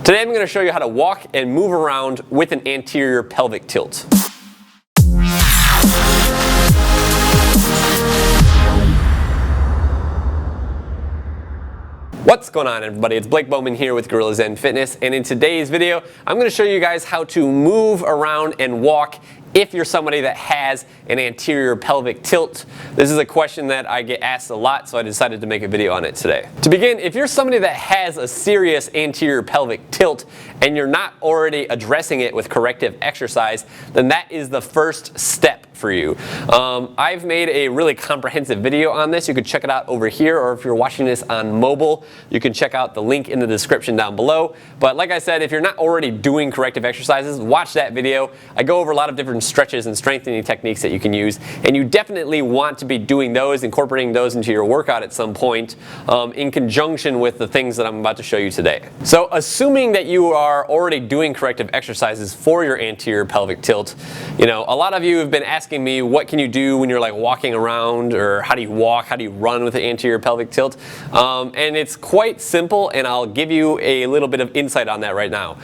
Today I'm going to show you how to walk and move around with an anterior pelvic tilt. What's going on, everybody? It's Blake Bowman here with Gorilla Zen Fitness, and in today's video I'm going to show you guys how to move around and walk if you're somebody that has an anterior pelvic tilt. This is a question that I get asked a lot, so I decided to make a video on it today. To begin, if you're somebody that has a serious anterior pelvic tilt and you're not already addressing it with corrective exercise, then that is the first step for you. I've made a really comprehensive video on this. You can check it out over here, or if you're watching this on mobile, you can check out the link in the description down below. But like I said, if you're not already doing corrective exercises, watch that video. I go over a lot of different stretches and strengthening techniques that you can use, and you definitely want to be doing those, incorporating those into your workout at some point in conjunction with the things that I'm about to show you today. So assuming that you are already doing corrective exercises for your anterior pelvic tilt, you know, a lot of you have been asking me, what can you do when you're like walking around, or how do you walk, how do you run with the anterior pelvic tilt? And it's quite simple, and I'll give you a little bit of insight on that right now.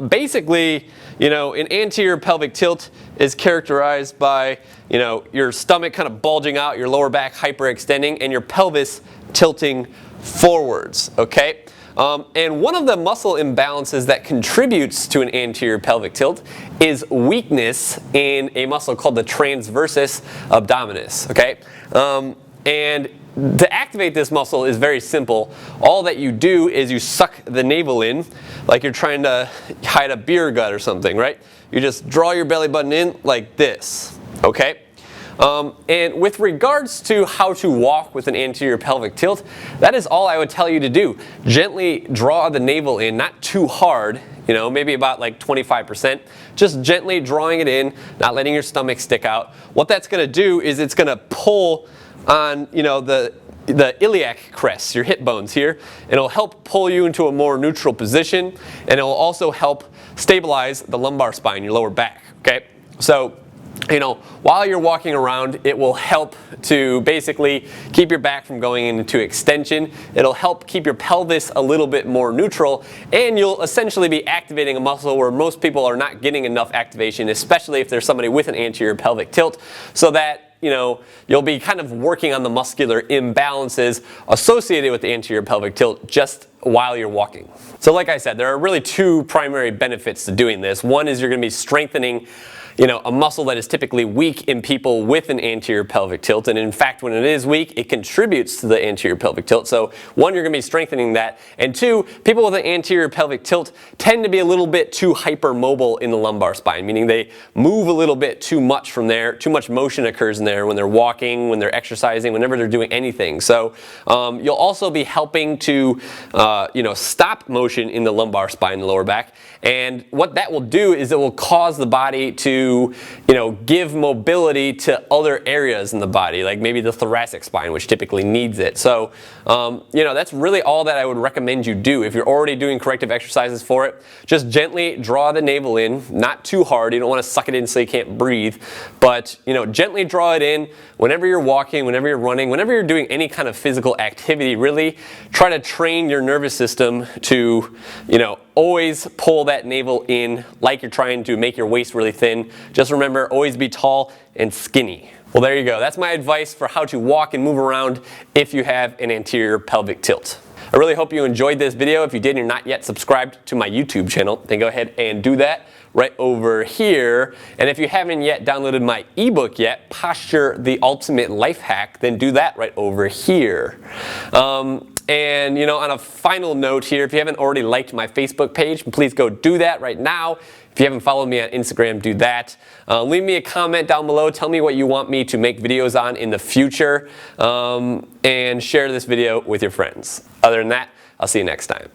Basically, you know, an anterior pelvic tilt is characterized by, you know, your stomach kind of bulging out, your lower back hyperextending, and your pelvis tilting forwards, okay? And one of the muscle imbalances that contributes to an anterior pelvic tilt is weakness in a muscle called the transversus abdominis, okay? And to activate this muscle is very simple. All that you do is you suck the navel in like you're trying to hide a beer gut or something, right? You just draw your belly button in like this, okay? And with regards to how to walk with an anterior pelvic tilt, that is all I would tell you to do. Gently draw the navel in, not too hard, you know, maybe about like 25%. Just gently drawing it in, not letting your stomach stick out. What that's going to do is it's going to pull on, you know, the iliac crest, your hip bones here, and it'll help pull you into a more neutral position, and it will also help stabilize the lumbar spine, your lower back, okay? So, you know, while you're walking around, it will help to basically keep your back from going into extension. It'll help keep your pelvis a little bit more neutral, and you'll essentially be activating a muscle where most people are not getting enough activation, especially if there's somebody with an anterior pelvic tilt, so that, you know, you'll be kind of working on the muscular imbalances associated with the anterior pelvic tilt just while you're walking. So like I said, there are really two primary benefits to doing this. One is you're going to be strengthening, you know, a muscle that is typically weak in people with an anterior pelvic tilt, and in fact when it is weak, it contributes to the anterior pelvic tilt. So one, you're going to be strengthening that, and two, people with an anterior pelvic tilt tend to be a little bit too hypermobile in the lumbar spine, meaning they move a little bit too much from there. Too much motion occurs in there when they're walking, when they're exercising, whenever they're doing anything. So you'll also be helping to you know, stop motion in the lumbar spine and the lower back, and what that will do is it will cause the body to, you know, give mobility to other areas in the body, like maybe the thoracic spine, which typically needs it. So, you know, that's really all that I would recommend you do. If you're already doing corrective exercises for it, just gently draw the navel in, not too hard. You don't want to suck it in so you can't breathe, but, you know, gently draw it in whenever you're walking, whenever you're running, whenever you're doing any kind of physical activity. Really try to train your nervous system to, you know, always pull that navel in like you're trying to make your waist really thin. Just remember, always be tall and skinny. Well, there you go. That's my advice for how to walk and move around if you have an anterior pelvic tilt. I really hope you enjoyed this video. If you did and you're not yet subscribed to my YouTube channel, then go ahead and do that right over here. And if you haven't yet downloaded my ebook yet, Posture, the Ultimate Life Hack, then do that right over here. And, you know, on a final note here, if you haven't already liked my Facebook page, please go do that right now. If you haven't followed me on Instagram, do that. Leave me a comment down below. Tell me what you want me to make videos on in the future, and share this video with your friends. Other than that, I'll see you next time.